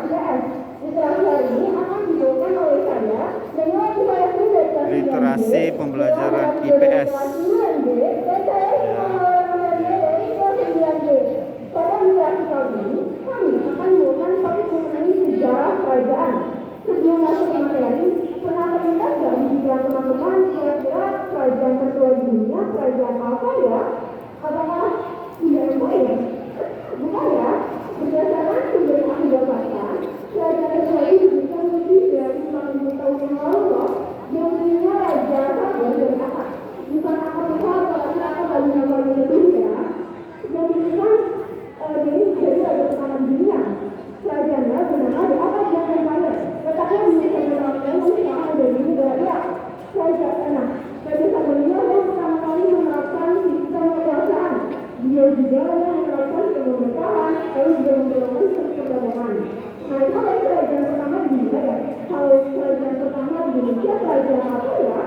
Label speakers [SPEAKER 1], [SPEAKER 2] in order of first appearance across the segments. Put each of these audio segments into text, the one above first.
[SPEAKER 1] MTS. Literasi hari ini akan dibawakan oleh saya dan yang saya dari kelas
[SPEAKER 2] Literasi
[SPEAKER 1] 9B,
[SPEAKER 2] pembelajaran IPS.
[SPEAKER 1] dan saya dari kelas 9B. Pada literasi kali ini, kami akan membawakan topik mengenai sejarah kerajaan. Sebelum masuk ke materi, pernah terlintas nggak di pikiran teman-teman kira-kira kerajaan tertua di dunia kerajaan apa ya? Apakah Indonesia ya? Bukan ya? Berdasarkan sumber yang aku dapatkan, kerajaan tertua itu bisa lebih dari 50 tahun yang lalu loh. Yang punya raja Sabah dari akar. Bukan akar besar, tapi akar lagu-lagu Indonesia. Yang bisa jadi raja pertama di dunia. Kerajaannya bernama The Akkadian Empire. Letaknya di negara yang sekarang ada di negara kerajaan. Raja Sabania yang pertama kali menerapkan sistem kekuasaan. Dia juga yang menerapkan pemerintahan, lalu juga menerapkan sistem perdagangan. Nah, itu adalah kerajaan pertama di dunia ya. Kalau kerajaan pertama di Indonesia kerajaan apa ya?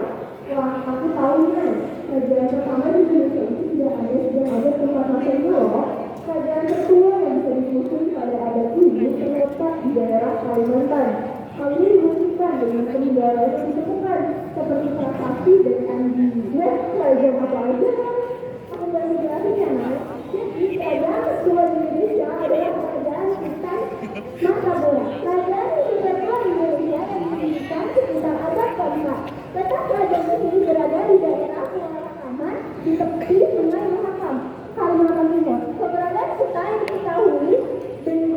[SPEAKER 1] Wah, aku tahu nih. Kerajaan pertama di Indonesia itu sudah ada tempat masa itu loh. Kerajaan tertua yang bisa disusun pada abad ini terletak di daerah Kalimantan. Hal ini dibuktikan dengan peninggalan yang ditemukan seperti prasasti dan candi. Ya, kerajaan apa aja kan? Aku nggak dijelasin ya, Nay. Jadi, kerajaan tertua di Indonesia adalah kerajaan Sultan Mahkabura. Kerajaan tertua di Indonesia yang didirikan sekitar abad ke-4. Letak kerajaan ini berada di daerah Purwakarta di tepi Sungai Mahakam, Kalimantan Timur. Keberadaan kota yang diketahui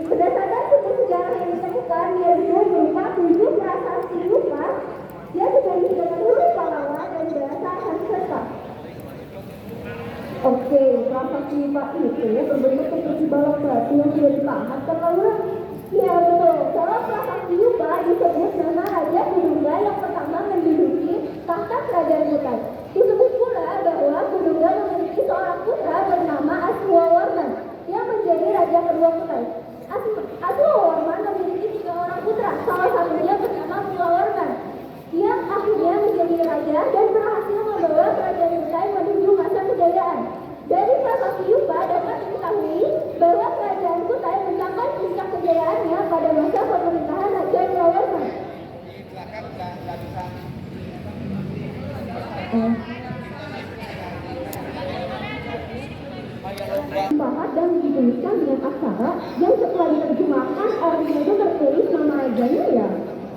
[SPEAKER 1] berdasarkan sumber sejarah yang ditemukan yaitu berupa 7 prasasti rupa yang sebagai seluruh pahlawan dan bahasa Sanskerta. Oke, prasasti rupa itu berbentuk seperti balok batu yang sudah dipahat terlalu. Ya betul, dalam prasasti rupa disebut nama Raja Kudungga yang pertama menduduki tahta kerajaan Kutai. Disebut pula bahwa Kudungga memiliki seorang putra bernama Aswawarman yang menjadi raja kedua Kutai. Aswawarman memiliki 3 orang putra, salah satunya bernama Mulawarman yang akhirnya menjadi raja dan berhasil membawa kerajaan Kutai menuju masa kejayaan. Dari prasasti Yupa dapat diketahui bahwa kerajaan Kutai mencapai puncak kejayaannya pada masa pemerintahan Raja Mulawarman. Dibahas dan dituliskan dengan aksara yang setelah diterjemahkan artinya itu tertulis nama rajanya ya.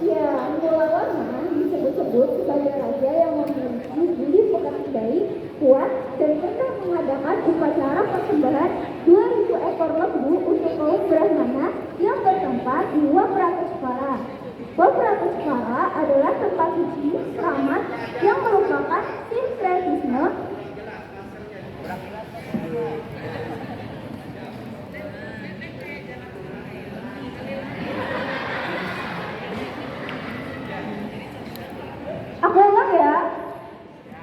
[SPEAKER 1] Ya, Mulawarman disebut-sebut sebagai raja yang memiliki budi pekerti baik, kuat, dan pernah mengadakan upacara persembahan 2000 ekor lembu untuk kaum Brahmana yang bertempat di Wapratesvara. Wapratesvara adalah tempat suci keramat yang merupakan sinkretisme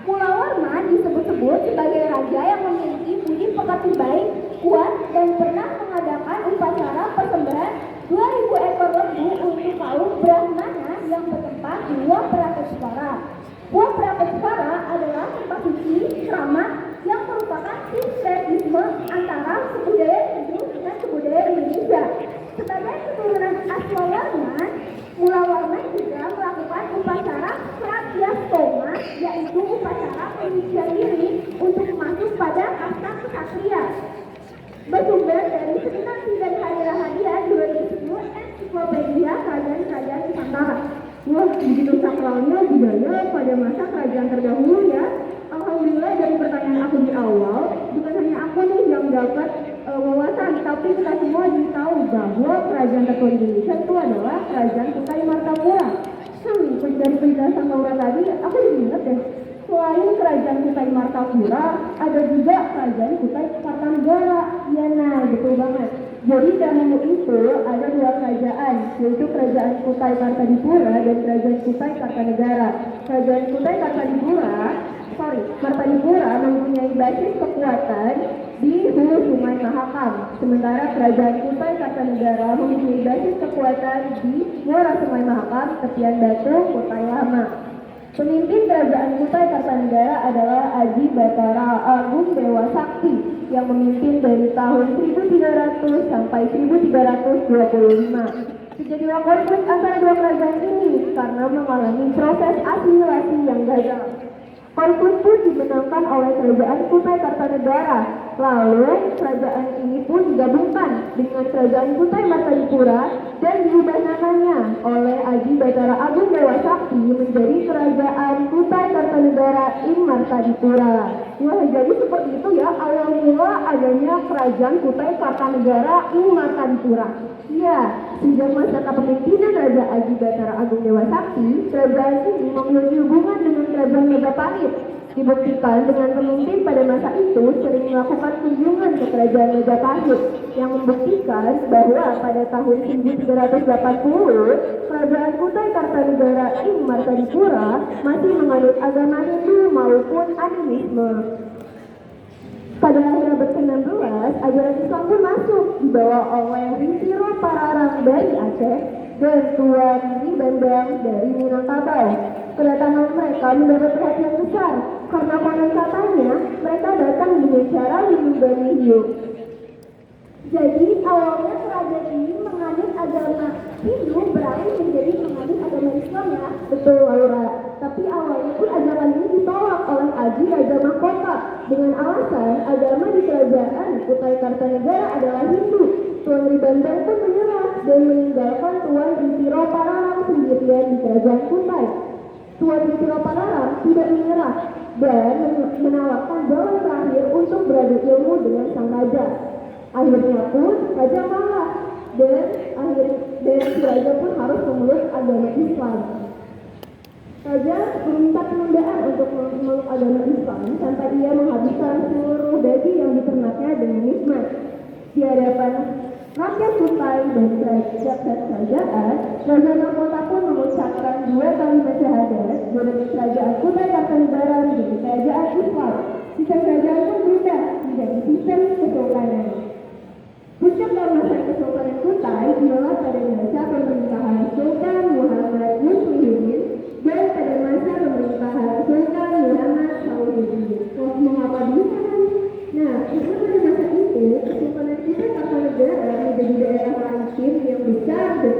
[SPEAKER 1] Mulawarman disebut-sebut sebagai raja yang memiliki budi pekerti baik, kuat, dan pernah mengadakan upacara persembahan 2000 ekor lembu untuk kaum Brahmana yang bertempat di Wapratesvara. Wapratesvara adalah tempat suci keramat yang merupakan sinkretisme antara kebudayaan Hindu dengan kebudayaan Indonesia. Sebagai keturunan Aswawarman, Mulawarman juga melakukan upacara Pratyastoma, yaitu upacara penyucian diri untuk masuk pada kasta ksatria. Bersumber dari Senanti dan Hari Rahadia 2010 Ensiklopedia Kerajaan-Kerajaan Nusantara. Wah, begitu sakralnya budaya pada masa kerajaan terdahulu ya. Alhamdulillah dari pertanyaan aku di awal, bukan hanya aku nih yang dapat wawasan, tapi kita semua jadi tahu bahwa kerajaan tertua di Indonesia itu adalah kerajaan Kutai Martapura. Dari penjelasan Laura tadi, aku jadi ingat deh, selain kerajaan Kutai Martapura, ada juga kerajaan Kutai Kartanegara. Iya, nah, betul banget. Jadi dahulu itu ada 2 kerajaan, yaitu kerajaan Kutai Martapura dan kerajaan Kutai Kartanegara. Kerajaan Kutai Martapura mempunyai basis kekuatan di hulu Sungai Mahakam, sementara kerajaan Kutai Kartanegara mempunyai basis kekuatan di muara Sungai Mahakam, tepian Batu, Kutai Lama. Pemimpin kerajaan Kutai Kartanegara adalah Aji Batara Agung Dewa Sakti yang memimpin dari tahun 1300 sampai 1325. Terjadilah konflik antara dua kerajaan ini karena mengalami proses asimilasi yang gagal. Konflik pun dimenangkan oleh kerajaan Kutai Kartanegara. Lalu kerajaan ini pun digabungkan dengan kerajaan Kutai Martadipura dan diubah namanya oleh Aji Batara Agung Dewa Sakti menjadi kerajaan Kutai Kartanegara ing Martadipura. Wah, jadi seperti itu ya awal mula adanya kerajaan Kutai Kartanegara ing Martadipura. Ya, sejak masa kepemimpinan Raja Aji Batara Agung Dewa Sakti, kerajaan ini memiliki hubungan dengan kerajaan Majapahit. Dibuktikan dengan pemimpin pada masa itu sering melakukan kunjungan ke kerajaan Majapahit yang membuktikan bahwa pada tahun 1980 kerajaan Kutai Kartanegara ing Martadipura masih menganut agama Hindu maupun animisme. Pada akhir abad ke-16, ajaran Islam pun masuk dibawa oleh Risiro Pararang dari Aceh dan Tuan Riri Bandang dari Minangkabau. Kedatangan mereka mendapat perhatian besar karena konon katanya mereka datang dengan cara menunggangi hiu. Jadi awalnya kerajaan ini menganut agama Hindu beralih menjadi menganut agama Islam ya. Betul Laura. Tapi awalnya pun ajaran ini ditolak oleh Aji Raja Mahkota dengan alasan agama di kerajaan Kutai Kartanegara adalah Hindu. Tuan Ribandang pun menyerah dan meninggalkan Tuan Risiro Pararang sendirian di kerajaan Kutai. Tuan Risiro Pararang tidak menyerah dan menawarkan jalan terakhir untuk beradu ilmu dengan sang raja. Akhirnya pun raja kalah dan si raja pun harus memeluk agama Islam. Raja meminta penundaan untuk memeluk agama Islam sampai ia menghabiskan seluruh daging yang diternaknya dengan nikmat. Di hadapan rakyat Kutai dan kerajaan, Raja Mahkota pun mengucapkan 2 kalimat syahadat dari kerajaan Kutai Kartanegara menjadi kerajaan Islam. Sistem kerajaan pun berubah menjadi sistem kesultanan. Puncak keemasan Kesultanan Kutai dimulai pada masa pemerintahan Sultan Muhammad Muslimin dan pada masa pemerintahan Sultan Muhammad Saudin. Mengapa demikian? Nah, karena pada masa itu Kesultanan Kutai Kartanegara menjadi daerah maritim yang besar dan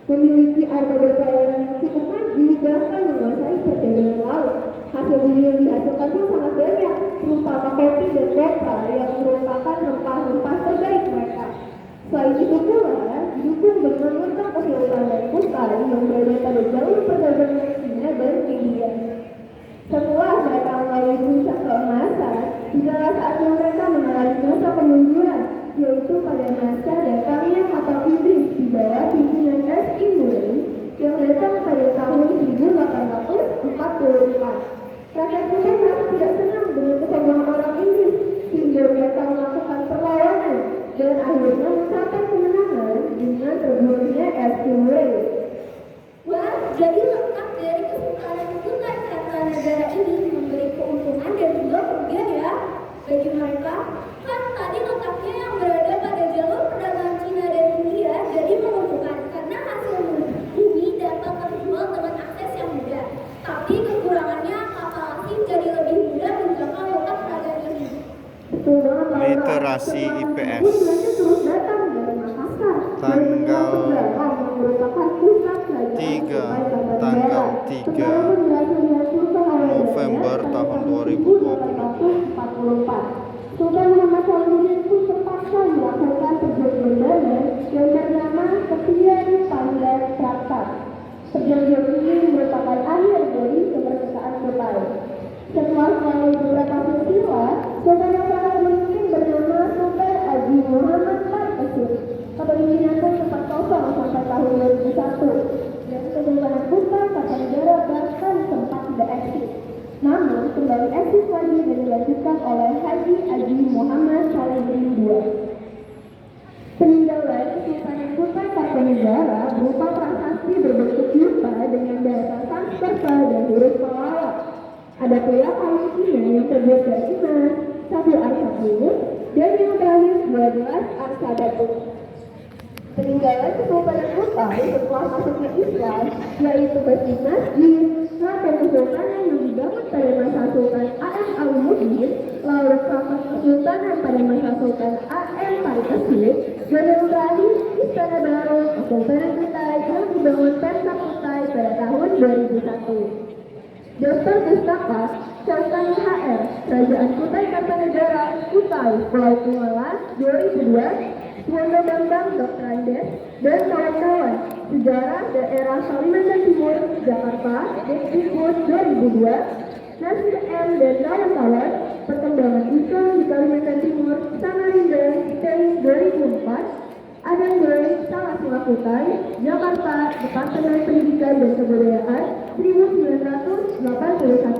[SPEAKER 1] memiliki armada pelayaran yang cukup maju bahkan menguasai perdagangan laut. Hasil bumi yang dihasilkan pun sangat banyak, terutama kopi dan kopra yang merupakan rempah-rempah terbaik mereka. Selain itu pula, didukung dengan lengkap Kesultanan Kutai yang berada pada jalur perdagangan Cina dan India. Setelah mereka melalui puncak keemasan, adalah saatnya mereka mengalami masa pemunduran, yaitu pada masa datangnya kapal Inggris di bawah pimpinan S.I. Murray yang datang pada tahun 1844. Rakyat Kutai merasa tidak senang dengan kesombongan orang Inggris, sehingga mereka melakukan perlawanan dan akhirnya mencapai kemenangan dengan terbunuhnya S.I. Murray.
[SPEAKER 2] Wah, jadi lengkap dari Kesultanan Kutai Kartanegara ini memberi keuntungan dan juga kerugian ya bagi mereka. Kan tadi letaknya yang berada pada jalur perdagangan Cina dan India jadi menguntungkan karena hasil bumi dapat terjual dengan akses yang mudah. Tapi kekurangannya kapal asing jadi lebih mudah menjangkau lokal perdagangan ini.
[SPEAKER 3] Literasi IPS tanggal 3 November tahun 2020.
[SPEAKER 1] Sultan Muhammad Saudin pun terpaksa melakukan perjanjian yang bernama Ketian Pandan Traktat. Perjanjian ini merupakan akhir dari kemerdekaan Kutai. Setelah melalui beberapa peristiwa, Sultan yang terakhir memimpin bernama Sultan Haji Muhammad Parkesit. Kepemimpinan pun sempat kosong sampai tahun 2001 dan Kesultanan Kutai Kartanegara bahkan sempat tidak eksis. Namun kembali eksis lagi dan dilanjutkan oleh Haji Aji Muhammad Saladin II. Peninggalan Kesultanan Kutai Kartanegara berupa prasasti berbentuk yupa dengan bahasa Sanskerta dan huruf Palawak. Ada pula kalung Cina yang terbuat dari emas, 1 arsa peluit, dan yang terakhir 12 arsa batu. Peninggalan Kesultanan Kutai setelah masuknya Islam yaitu masjid, Keraton Kesultanan yang dibangun pada masa Sultan A.M. Alimuddin, lalu Keraton Kesultanan pada masa Sultan A.M. Parikesit, dan yang terakhir Istana Baru Kabupaten Kutai yang dibangun Pemkab Kutai pada tahun 2001. Dr. Pustaka Cautami HR, Kerajaan Kutai Kartanegara, Kutai, Pulau Kumala, 2002, Suwondo Bambang Dr. Andes, dan kawan-kawan, Sejarah Daerah Kalimantan Timur, Jakarta, Dikbud 2002, Nasir M. dan kawan-kawan, Perkembangan Islam di Kalimantan Timur, Samarinda, TEI 2004, Adam Boy, Salasila Kutai, Jakarta, Departemen Pendidikan dan Kebudayaan, 1981.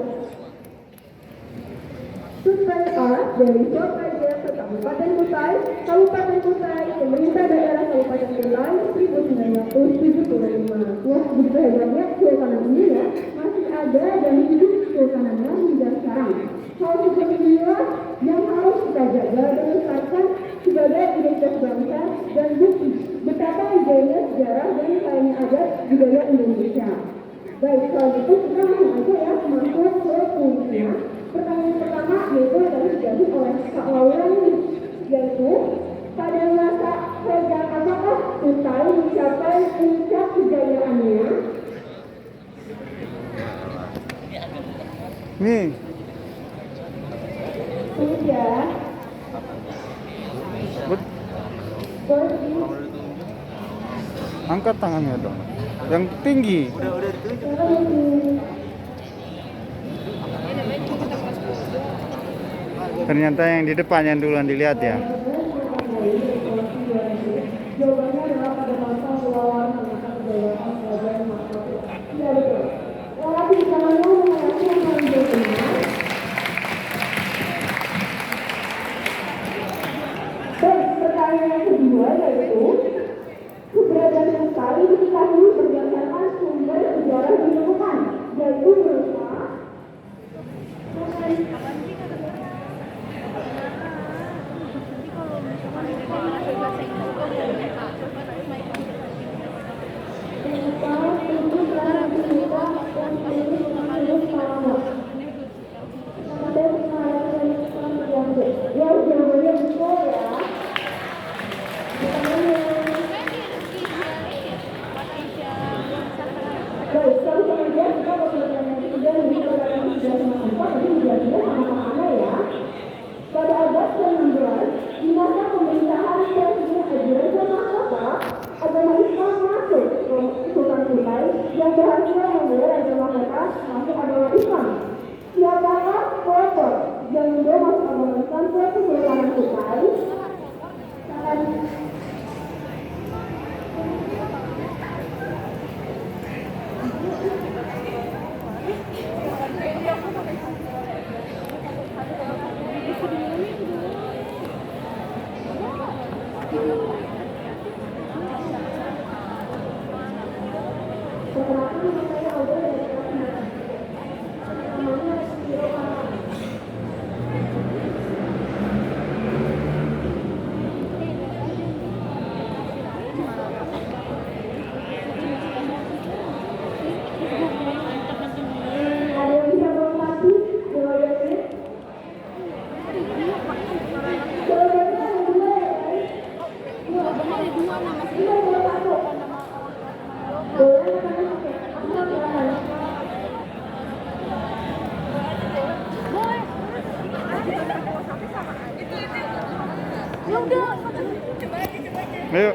[SPEAKER 1] Survei A dari Survei ke Kabupaten Kutai, Pemerintah Daerah Kabupaten Kutai, 1975. Wah, begitu hebatnya suasana ini ya, masih ada dan hidup suasananya hingga sekarang. Hal seperti inilah yang harus kita jaga dan lestarikan sebagai identitas bangsa dan bukti betapa hijaunya sejarah dan kayanya adat budaya Indonesia. Baik, kalau gitu kita langsung aja ya masuk ke kuisnya. Pertanyaan pertama yaitu adalah dijawab oleh Kak Laura nih, yaitu pada masa kerajaan apakah Kutai mencapai puncak kejayaannya?
[SPEAKER 3] Nih,
[SPEAKER 1] Tidak.
[SPEAKER 3] angkat tangannya dong. Yang tinggi. Ternyata yang di depan yang duluan dilihat ya.
[SPEAKER 1] Jawabannya adalah pada masa melawan mengangkat kejayaan kerajaan Majapahit. Ya betul. Relasi zamannya mengalami yang paling benar. Baik, pertanyaan yang kedua yaitu keberadaan Kutai diketahui berdasarkan sumber sejarah ditemukan, yaitu berupa ya, jawabannya betul ya. Baik, kalau kemudian kita bertanya ketiga lebih pada yang sudah mengampar, tapi menjadinya sama-sama ya. Pada abad ke-16, di masa pemerintahan Presiden Ajuran Mahkota, agama Islam masuk ke Sultan Kutai yang berhasil membawa Raja Mahkota masuk agama Islam. Siapakah pelopor yang membawa masuk agama Islam ke Kesultanan Kutai?
[SPEAKER 3] Ayo.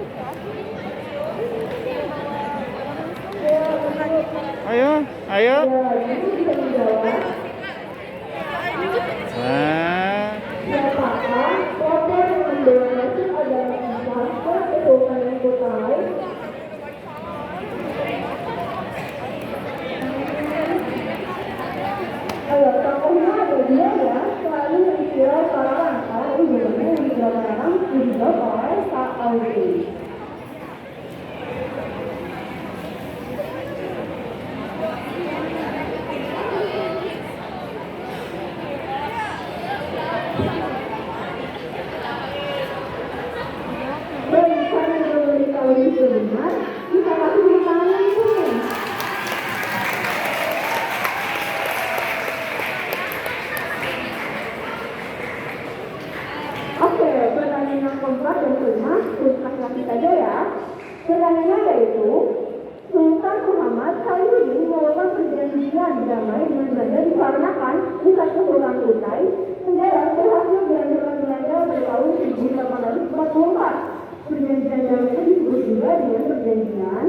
[SPEAKER 3] Ayo, ayo. Nah,
[SPEAKER 1] Siapakah pelopor yang membawa masuk agama Islam ke Kesultanan Kutai? Ayo, tokohnya ada dia ya, selalu mengira para lantar, ujungnya yang dijelaskan dijawab oleh Kak Audi. Dan karena memberitahu itu benar, kita kasih beri tangan yang kuning. Oke, pertanyaan yang keempat dan kelima, terus laki-laki saja ya. Pertanyaannya yaitu, Sultan Muhammad Khairuddin melakukan perjanjian damai dengan Belanda dikarenakan pusat kesultanan Kutai negara berhasil dihancurkan Belanda pada tahun 1844. Perjanjian damai itu disebut juga dengan perjanjian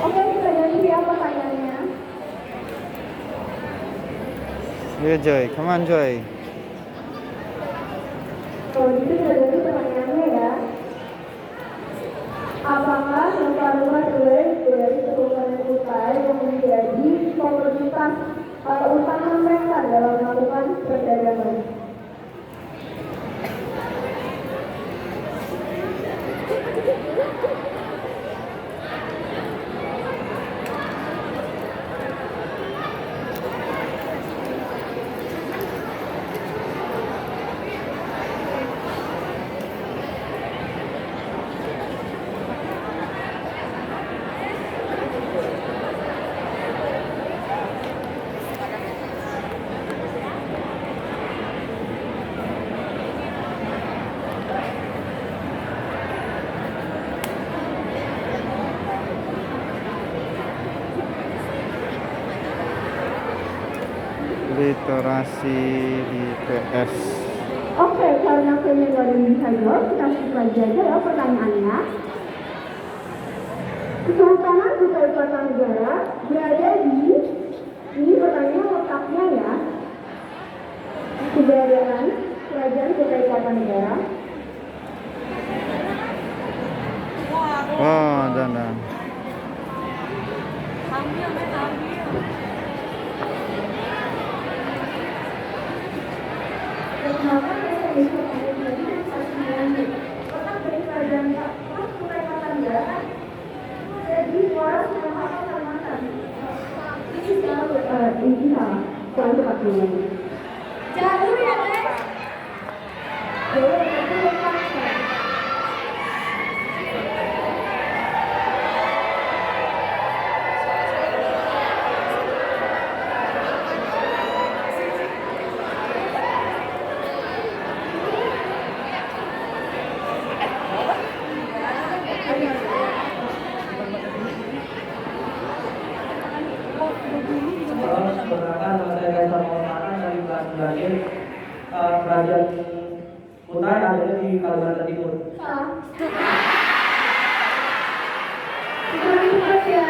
[SPEAKER 1] Oke, kita ganti ya pertanyaannya.
[SPEAKER 3] Ayo Joy, come on Joy.
[SPEAKER 1] Kalau gitu kita ganti pertanyaannya ya. Apakah rumah-rumah dari Kesultanan Kutai yang menjadi komoditas utama mereka dalam melakukan perdagangan?
[SPEAKER 3] Literasi IPS.
[SPEAKER 1] Oke, karena kayaknya nggak ada yang bisa jawab, kita skip lagi aja ya pertanyaannya. Kesultanan Kutai Kartanegara berada di, ini pertanyaan letaknya ya, keberadaan Kerajaan Kutai Kartanegara.
[SPEAKER 3] Oh, dan.
[SPEAKER 1] Maka mereka bisa menjadi satu letak dari Kerajaan Kutai Kartanegara jadi suara Sumatera Kalimantan. Ini salah. Soal cepat dulu.
[SPEAKER 2] Jalur ya guys.
[SPEAKER 1] Jadi itu letak.
[SPEAKER 4] Perkenalkan, nama saya Kaisar Maulana dari kelas 9 Kerajaan Kutai adanya di Kalimantan Timur.
[SPEAKER 1] Salah. Kurang cepat ya.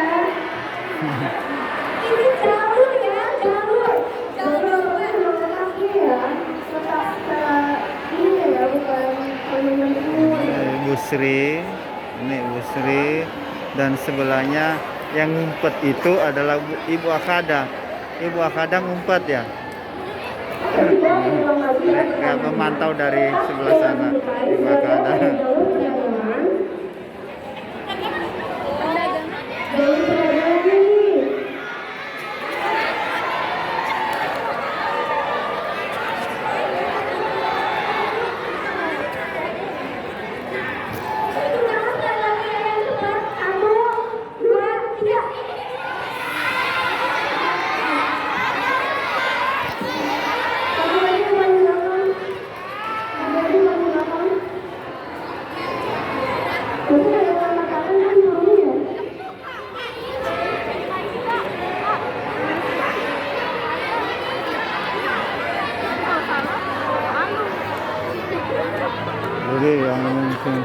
[SPEAKER 2] Ini jalur ya, jalur.
[SPEAKER 1] Jalur letaknya ya. Letak ini ya, bukan Kalimantan Timur.
[SPEAKER 3] Ibu Sri, ini Ibu Sri, dan sebelahnya yang ngumpet itu adalah Ibu Akada. Ibu Akada ngumpet ya. Nggak memantau dari sebelah sana. Ibu Akada. Jadi yang mungkin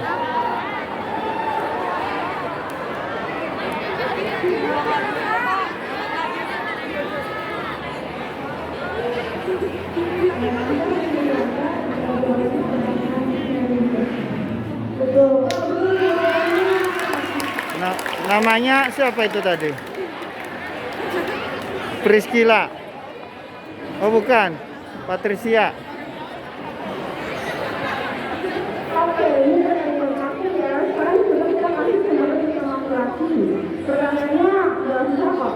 [SPEAKER 3] namanya siapa itu tadi? Priscilla. Oh bukan, Patricia.
[SPEAKER 1] Oke, ini pertanyaan terakhir ya. Sekarang kita masuk ke nomor laki-laki. Pertanyaannya nggak susah kok.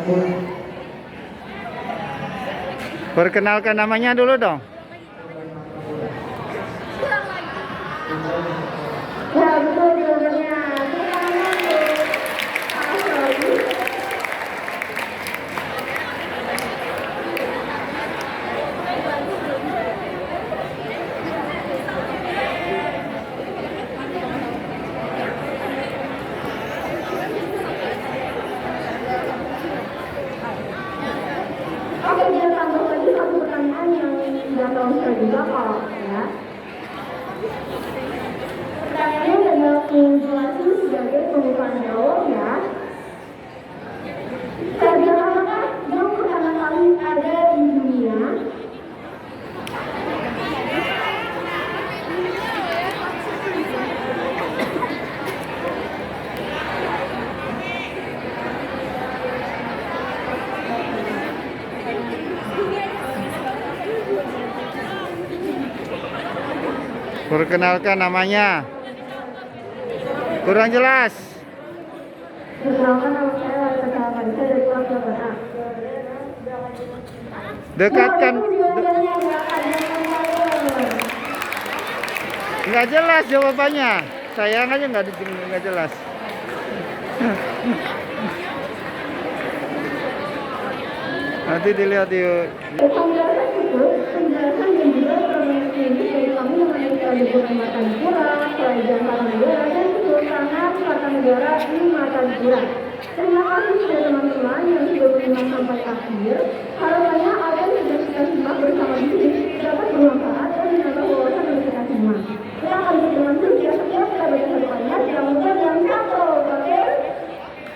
[SPEAKER 4] Martapura.
[SPEAKER 3] Perkenalkan namanya dulu dong.
[SPEAKER 1] Ya, betul jawabannya. Sekarang untuk lagi. Oke, biar tambah lagi satu pertanyaan yang tidak tahu saya juga kok ya. Pertanyaannya adalah menjelasin sebagai pembukaan dialog ya. Stadion apakah yang pertama kali ada di dunia?
[SPEAKER 3] Perkenalkan namanya. Kurang jelas.
[SPEAKER 1] Perkenalkan nama saya Lalita Salman, saya dari kelas 8A.
[SPEAKER 3] Dekatkan.
[SPEAKER 1] Nah, itu jawabannya ya, ada yang lain.
[SPEAKER 3] Nggak jelas jawabannya. Sayang aja nggak jelas. Nanti dilihat yuk.
[SPEAKER 1] Penjelasan itu, penjelasan dan juga promosi ini dari kami mengenai Kerajaan Martapura, Kerajaan Kartanegara, dan Kesultanan Kartanegara di Martapura. Terima kasih kepada teman-teman yang sudah menyimak sampai akhir. Harapannya